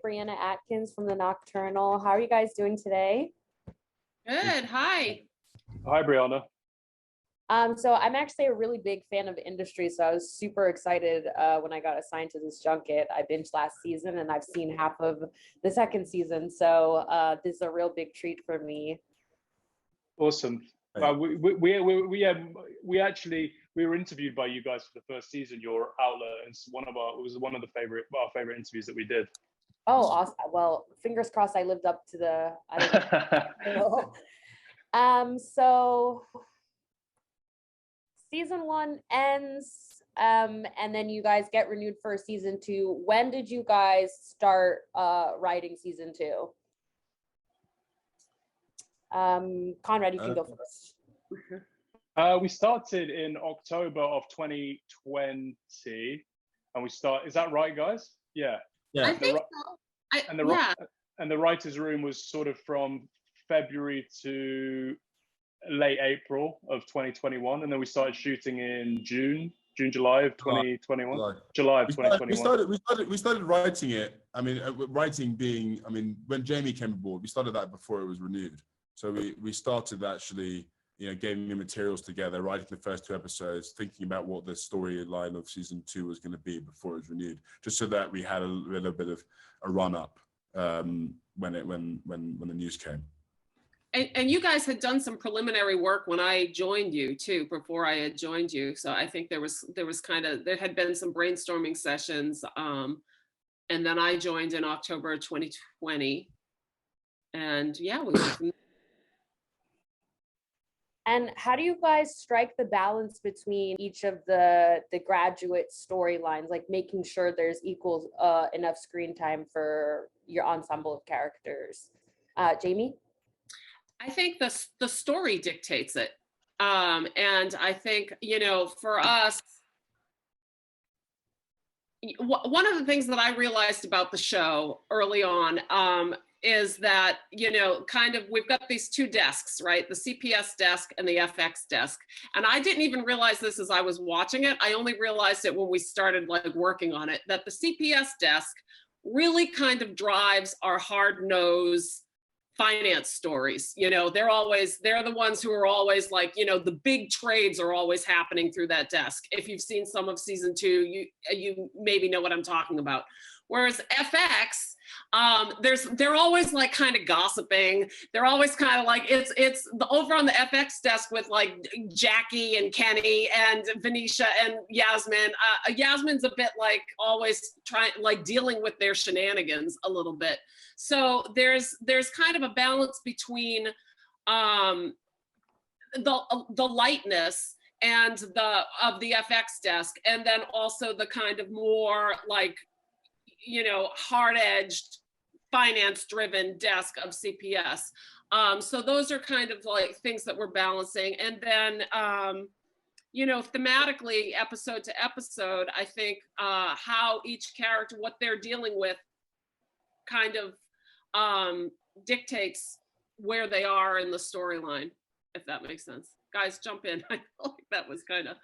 Brianna Atkins from the Nocturnal. How are you guys doing today? Good. Hi. Hi, Brianna. So I'm actually a really big fan of the industry, so I was super excited when I got assigned to this junket. I binged last season and I've seen half of the second season, so this is a real big treat for me. Awesome. We were interviewed by you guys for the first season. Your outlet, it's it was one of our favorite interviews that we did. Oh, awesome. Well, fingers crossed I lived up to the so season 1 ends, and then you guys get renewed for season 2. When did you guys start writing season 2? Konrad, you can go first. We started in October of 2020, and is that right, guys? Yeah. I think so. And the writers' room was sort of from February to late April of 2021, and then we started shooting in July of 2021. July of 2021. We started writing it. I mean, writing being, when Jami came aboard, we started that before it was renewed. So we started actually, getting the materials together, writing the first 2 episodes, thinking about what the storyline of season 2 was going to be before it was renewed, just so that we had a little bit of a run up when the news came. And you guys had done some preliminary work when I joined you too, before I had joined you. So I think there had been some brainstorming sessions. And then I joined in October 2020. And yeah, we went from. And how do you guys strike the balance between each of the graduate storylines, like making sure there's equal enough screen time for your ensemble of characters? Jami? I think the story dictates it. And I think, for us, one of the things that I realized about the show early on is that, we've got these 2 desks, right? The CPS desk and the FX desk. And I didn't even realize this as I was watching it. I only realized it when we started working on it, that the CPS desk really kind of drives our hard-nosed finance stories. They're the ones who are always the big trades are always happening through that desk. If you've seen some of season 2, you maybe know what I'm talking about. Whereas FX, they're always kind of gossiping. They're always kind of it's over on the FX desk with Jackie and Kenny and Venetia and Yasmin. Yasmin's a bit always trying dealing with their shenanigans a little bit. So there's kind of a balance between the lightness and of the FX desk, and then also the kind of more hard-edged, finance-driven desk of CPS. So those are kind of things that we're balancing. And then, thematically, episode to episode, I think how each character, what they're dealing with, kind of dictates where they are in the storyline, if that makes sense. Guys, jump in. I feel like that was kind of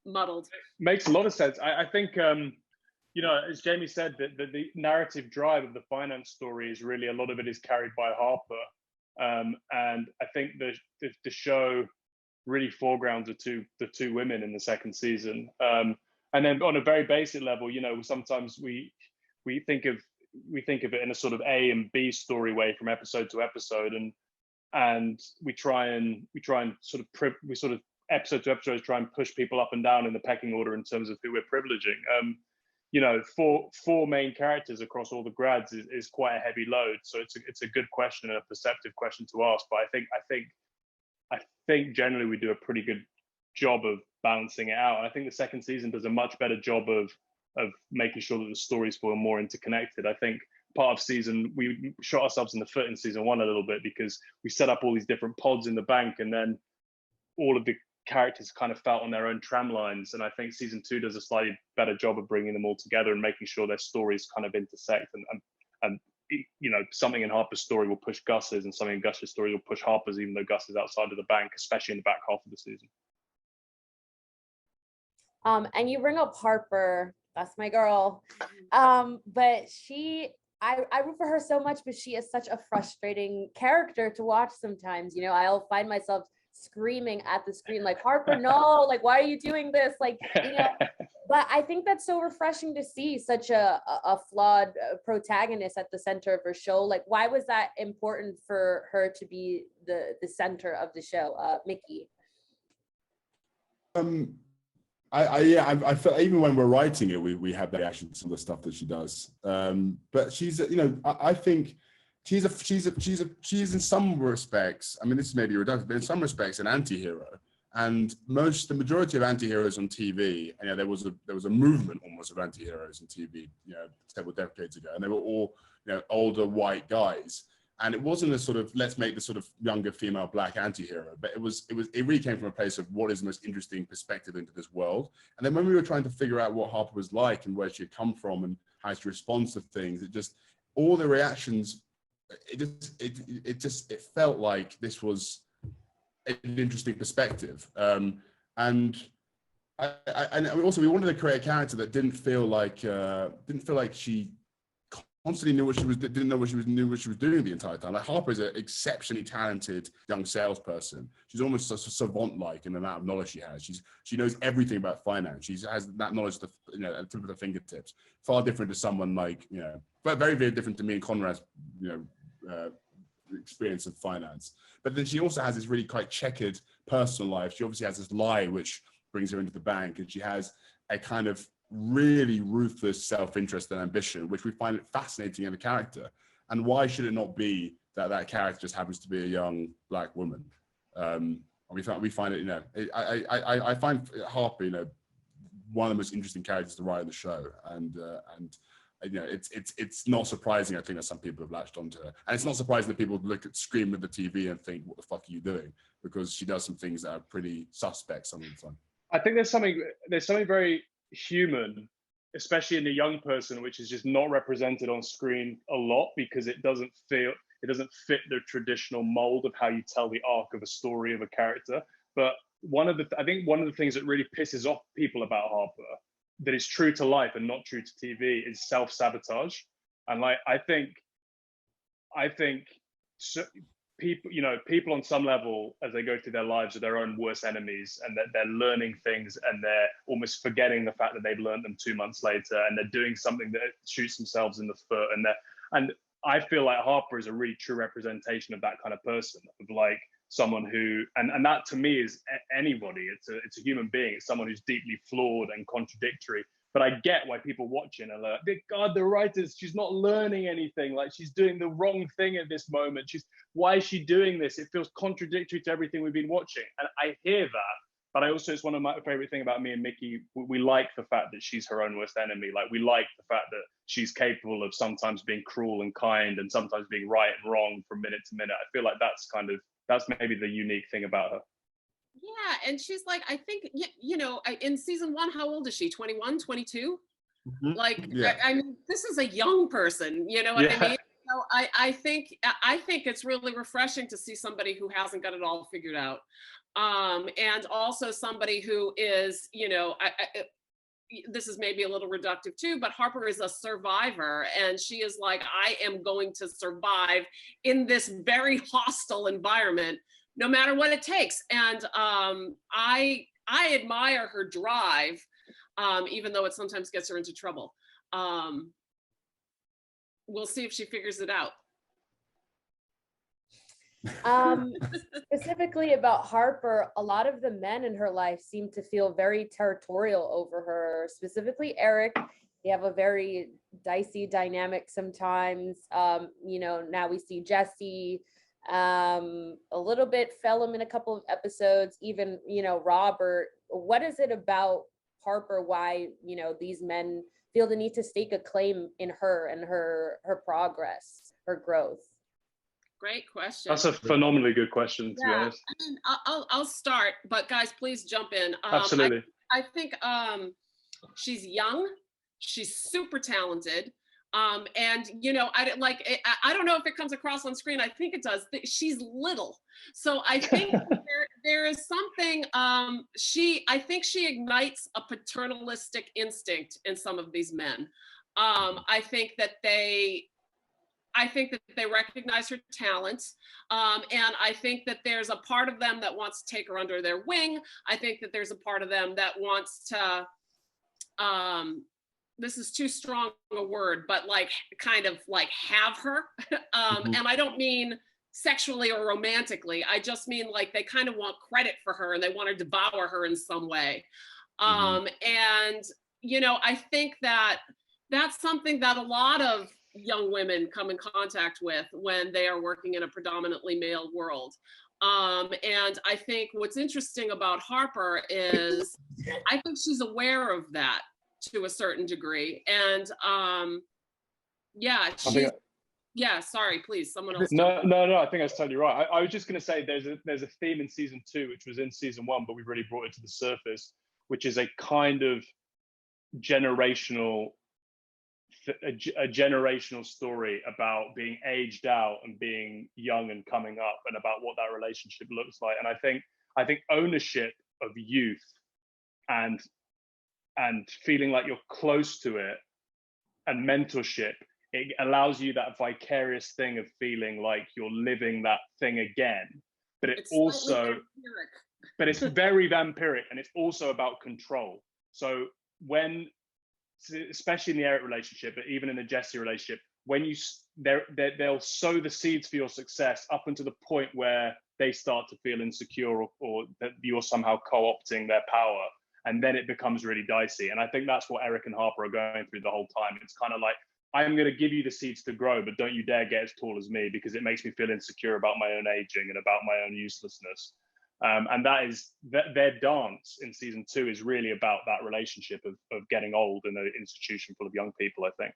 muddled. Makes a lot of sense. I think, as Jami said, the narrative drive of the finance story is really, a lot of it is carried by Harper. And I think the show really foregrounds the two women in the second season. And then on a very basic level, sometimes we think of it in a sort of A and B story way from episode to episode, and we try and sort of episode to episode try and push people up and down in the pecking order in terms of who we're privileging. Four main characters across all the grads is quite a heavy load, so it's a good question and a perceptive question to ask. But I think generally we do a pretty good job of balancing it out. And I think the second season does a much better job of making sure that the stories feel more interconnected. I think we shot ourselves in the foot in season 1 a little bit, because we set up all these different pods in the bank, and then all of the characters kind of felt on their own tram lines. And I think season 2 does a slightly better job of bringing them all together and making sure their stories kind of intersect, and something in Harper's story will push Gus's, and something in Gus's story will push Harper's, even though Gus is outside of the bank, especially in the back half of the season. And you bring up Harper, that's my girl. But she I root for her so much, but she is such a frustrating character to watch sometimes. You know, I'll find myself screaming at the screen like, Harper, no, like, why are you doing this? Like, you know, but I think that's so refreshing to see such a flawed protagonist at the center of her show. Like, why was that important for her to be the center of the show, Mickey? I felt even when we're writing it, we have that reaction to some of the stuff that she does. But she's, you know, I think she's in some respects, I mean, this is maybe reductive, but in some respects an anti-hero. And the majority of anti-heroes on TV, you know, there was a movement almost of anti-heroes on TV, you know, several decades ago, and they were all, you know, older white guys. And it wasn't a sort of, let's make the sort of younger female black anti-hero, but it really came from a place of what is the most interesting perspective into this world. And then when we were trying to figure out what Harper was like and where she had come from and how she responds to things, it just, all the reactions, it felt like this was an interesting perspective. And also we wanted to create a character that didn't feel like she constantly knew what she was, didn't know what she was, knew what she was doing the entire time. Like Harper is an exceptionally talented young salesperson. She's almost a savant-like in the amount of knowledge she has. She knows everything about finance. She has that knowledge, at the tip of her fingertips. Far different to someone like, you know, but very, very different to me and Konrad's, you know, experience of finance. But then she also has this really quite checkered personal life. She obviously has this lie which brings her into the bank, and she has a kind of really ruthless self-interest and ambition, which we find it fascinating in a character. And why should it not be that character just happens to be a young black woman? We find it, you know, I find Harper, you know, one of the most interesting characters to write in the show, and you know, it's not surprising, I think, that some people have latched onto her, and it's not surprising that people scream at the TV and think, what the fuck are you doing? Because she does some things that are pretty suspect some of the time. I think there's something very human, especially in a young person, which is just not represented on screen a lot, because it doesn't fit the traditional mold of how you tell the arc of a story of a character. But I think one of the things that really pisses off people about Harper, that is true to life and not true to TV, is self-sabotage. And like I think people on some level, as they go through their lives, are their own worst enemies, and that they're learning things and they're almost forgetting the fact that they've learned them 2 months later, and they're doing something that shoots themselves in the foot. And I feel like Harper is a really true representation of that kind of person, of like someone who, and that to me is anybody. It's a human being. It's someone who's deeply flawed and contradictory. But I get why people watching are like, God, the writers, she's not learning anything. Like, she's doing the wrong thing at this moment. Why is she doing this? It feels contradictory to everything we've been watching. And I hear that, but it's one of my favorite things about me and Mickey. We like the fact that she's her own worst enemy. Like, we like the fact that she's capable of sometimes being cruel and kind, and sometimes being right and wrong from minute to minute. I feel like that's maybe the unique thing about her. Yeah, and she's like, I think, you know, in season 1, how old is she? 21, 22? Mm-hmm. Like, yeah. I mean, this is a young person, you know what I mean? So I think it's really refreshing to see somebody who hasn't got it all figured out. And also somebody who is, you know, this is maybe a little reductive too, but Harper is a survivor, and she is like, I am going to survive in this very hostile environment, no matter what it takes. And I admire her drive, even though it sometimes gets her into trouble. We'll see if she figures it out. Specifically about Harper, a lot of the men in her life seem to feel very territorial over her, specifically Eric. They have a very dicey dynamic sometimes. You know, now we see Jesse, a little bit Phelim in a couple of episodes, even, you know, Robert. What is it about Harper, why, you know, these men feel the need to stake a claim in her and her progress, her growth? Great question. That's a phenomenally good question, to be honest. I mean, I'll start, but guys, please jump in. Absolutely. I think she's young, she's super talented, and you know, I don't know if it comes across on screen. I think it does. She's little, so I think there is something. I think she ignites a paternalistic instinct in some of these men. I think that they I think that they recognize her talent. And I think that there's a part of them that wants to take her under their wing. I think that there's a part of them that wants to, this is too strong a word, but like kind of like have her. And I don't mean sexually or romantically. I just mean like they kind of want credit for her and they want to devour her in some way. And, you know, I think that that's something that a lot of young women come in contact with when they are working in a predominantly male world. And I think what's interesting about Harper is I think she's aware of that to a certain degree. And yeah, yeah, sorry, please, someone else. No, I think that's totally right. I was just going to say there's a theme in season 2, which was in season 1, but we've really brought it to the surface, which is a kind of generational story about being aged out and being young and coming up, and about what that relationship looks like. And I think ownership of youth and feeling like you're close to it, and mentorship, it allows you that vicarious thing of feeling like you're living that thing again. But it's also, but it's very vampiric, and it's also about control. So when, especially in the Eric relationship, but even in the Jesse relationship, when they'll sow the seeds for your success up until the point where they start to feel insecure, or that you're somehow co-opting their power, and then it becomes really dicey. And I think that's what Eric and Harper are going through the whole time. It's kind of like, I'm going to give you the seeds to grow, but don't you dare get as tall as me, because it makes me feel insecure about my own aging and about my own uselessness. And that is their dance in season 2 is really about that relationship of getting old in an institution full of young people, I think.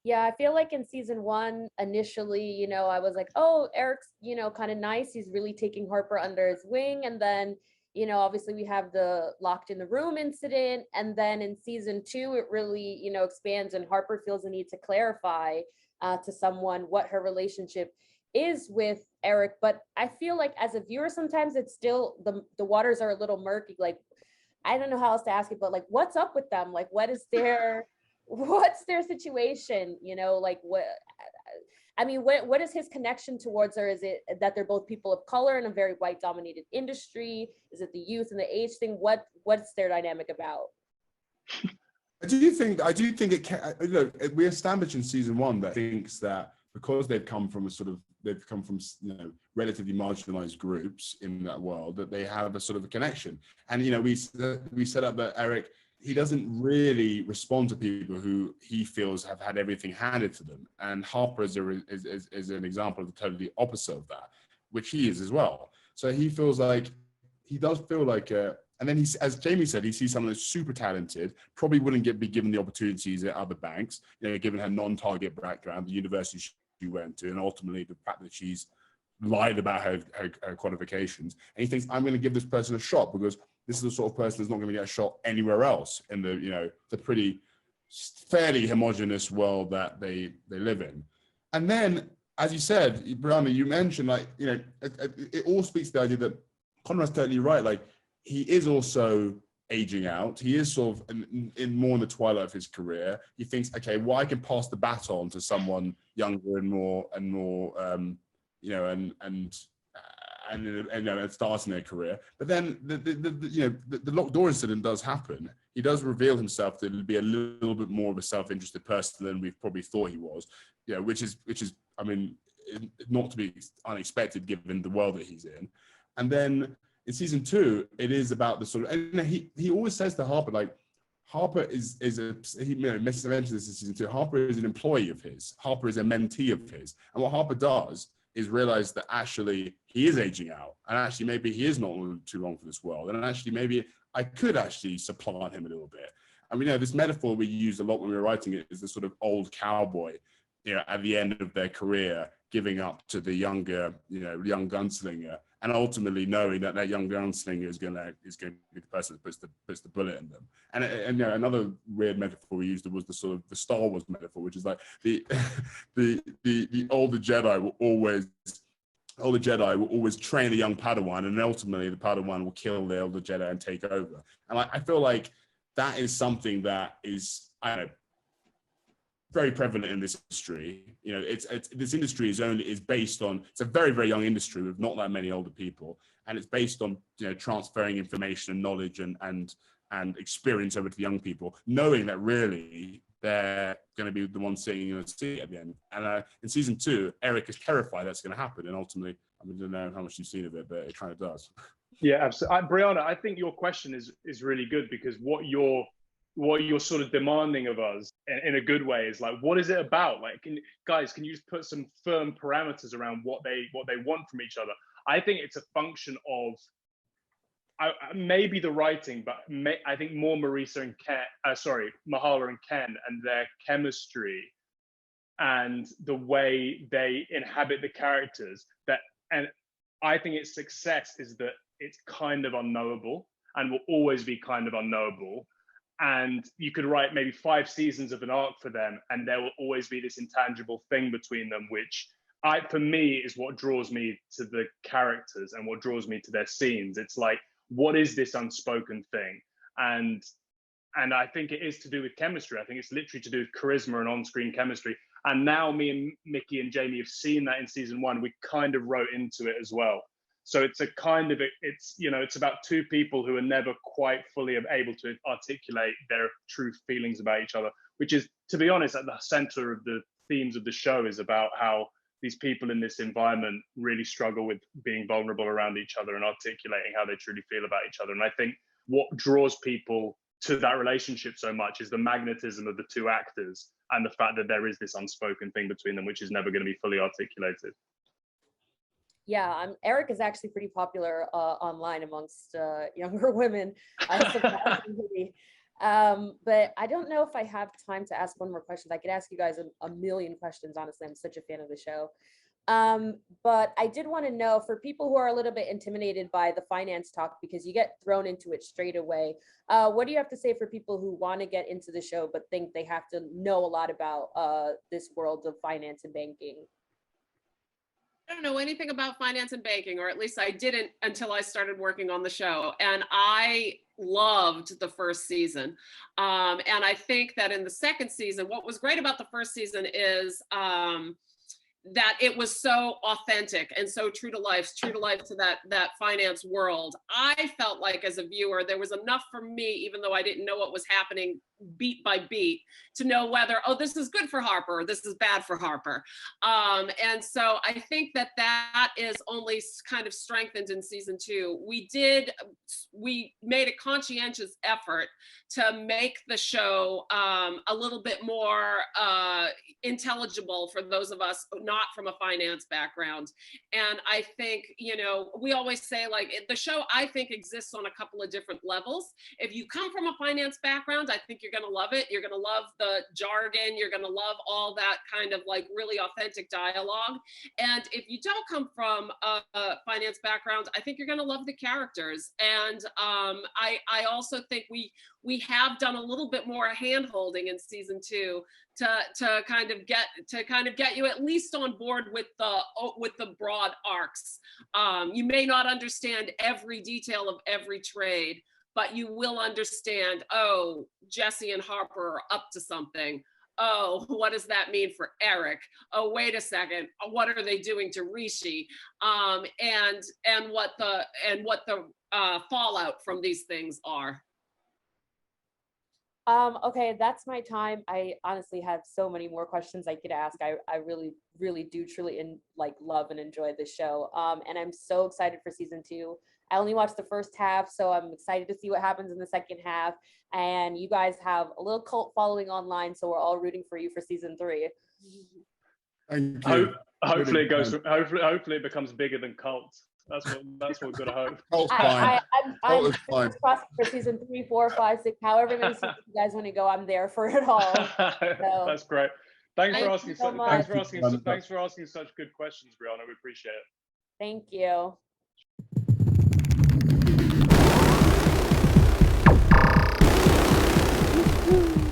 Yeah, I feel like in season 1, initially, you know, I was like, oh, Eric's, you know, kind of nice. He's really taking Harper under his wing. And then, you know, obviously we have the locked in the room incident. And then in season 2, it really, you know, expands, and Harper feels the need to clarify to someone what her relationship is with Eric. But I feel like as a viewer, sometimes it's still, the waters are a little murky. Like, I don't know how else to ask it, but like, what's up with them? Like, what's their situation? You know, like what is his connection towards her? Is it that they're both people of color in a very white dominated industry? Is it the youth and the age thing? What's their dynamic about? I do think it can, look, we established in season 1 that thinks that because they've come from you know, relatively marginalized groups in that world, that they have a sort of a connection. And, you know, we set up that Eric, he doesn't really respond to people who he feels have had everything handed to them. And Harper is an example of the totally opposite of that, which he is as well. So he feels like, he does feel like, and then as Jami said, he sees someone that's super talented, probably wouldn't be given the opportunities at other banks, you know, given her non-target background, the university she went to, and ultimately the fact that she's lied about her qualifications. And he thinks, I'm going to give this person a shot because this is the sort of person that's not going to get a shot anywhere else in the, you know, the pretty fairly homogenous world that they live in. And then, as you said, Brianna, you mentioned, like, you know, it all speaks to the idea that Konrad's totally right. Like, he is also aging out. He is sort of in more in the twilight of his career. He thinks, okay, well, I can pass the baton to someone younger and more, you know, and starting their career. But then the locked door incident does happen. He does reveal himself to be a little bit more of a self-interested person than we probably thought he was. You know, which is I mean, not to be unexpected given the world that he's in. And then in season 2, it is about the sort of, and he always says to Harper, like, Harper is he mentions this in season 2. Harper is an employee of his. Harper is a mentee of his. And what Harper does is realize that actually he is aging out, and actually maybe he is not too long for this world, and actually maybe I could actually supplant him a little bit. And we know this metaphor we used a lot when we were writing it is the sort of old cowboy, you know, at the end of their career, giving up to the younger, you know, young gunslinger, and ultimately knowing that that young gunslinger is going to be the person that puts the bullet in them. And you know, another weird metaphor we used was the sort of the Star Wars metaphor, which is like the older Jedi will always train the young Padawan, and ultimately the Padawan will kill the older Jedi and take over. And I feel like that is something that is, I don't know, very prevalent in this industry. You know, it's this industry is based on, it's a very, very young industry with not that many older people, and it's based on, you know, transferring information and knowledge and experience over to the young people, knowing that really they're going to be the ones sitting in the seat at the end. And in season 2, Eric is terrified that's going to happen, and ultimately, I mean, I don't know how much you've seen of it, but it kind of does. Yeah, absolutely. Brianna, I think your question is really good, because what you're sort of demanding of us in a good way is like, what is it about? Like, can you just put some firm parameters around what they want from each other? I think it's a function of maybe the writing, but I think more Mahala and Ken and their chemistry and the way they inhabit the characters. And I think its success is that it's kind of unknowable and will always be kind of unknowable. And you could write maybe 5 seasons of an arc for them, and there will always be this intangible thing between them, which for me is what draws me to the characters and what draws me to their scenes. It's like, what is this unspoken thing? And I think it is to do with chemistry. I think it's literally to do with charisma and on-screen chemistry. And now me and Mickey and Jamie have seen that in season 1. We kind of wrote into it as well. So it's a kind of, it's about 2 people who are never quite fully able to articulate their true feelings about each other, which is, to be honest, at the center of the themes of the show, is about how these people in this environment really struggle with being vulnerable around each other and articulating how they truly feel about each other. And I think what draws people to that relationship so much is the magnetism of the 2 actors and the fact that there is this unspoken thing between them, which is never going to be fully articulated. Yeah, Eric is actually pretty popular online amongst younger women. But I don't know if I have time to ask one more question. I could ask you guys a million questions. Honestly, I'm such a fan of the show. But I did want to know, for people who are a little bit intimidated by the finance talk, because you get thrown into it straight away, what do you have to say for people who want to get into the show but think they have to know a lot about this world of finance and banking? I don't know anything about finance and banking, or at least I didn't until I started working on the show. And I loved the first season. And I think that in the second season, what was great about the first season is that it was so authentic and so true to life to that finance world. I felt like, as a viewer, there was enough for me, even though I didn't know what was happening beat by beat, to know whether, oh, this is good for Harper, or this is bad for Harper. And so I think that is only kind of strengthened in season 2. We made a conscientious effort to make the show a little bit more intelligible for those of us not from a finance background. And I think, we always say, like, the show, I think, exists on a couple of different levels. If you come from a finance background, I think you're going to love it. You're going to love the jargon. You're going to love all that kind of like really authentic dialogue. And if you don't come from a finance background, I think you're going to love the characters. And I also think we have done a little bit more hand holding in season 2 to kind of get you at least on board with the broad arcs. You may not understand every detail of every trade, but you will understand, oh, Jesse and Harper are up to something. Oh, what does that mean for Eric? Oh, wait a second, what are they doing to Rishi? And what the fallout from these things are. Okay, that's my time. I honestly have so many more questions I could ask. I really, really do truly love and enjoy this show. And I'm so excited for season 2. I only watched the first half, so I'm excited to see what happens in the second half. And you guys have a little cult following online, so we're all rooting for you for season 3. Thank you. Hopefully it becomes bigger than cult. That's what we've got to hope. Cult's fine. I'm fine. For season 3, 4, 5, 6, however many seasons you guys want to go, I'm there for it all. So, that's great. Thanks for asking such good questions, Brianna. We appreciate it. Thank you. Woo-hoo.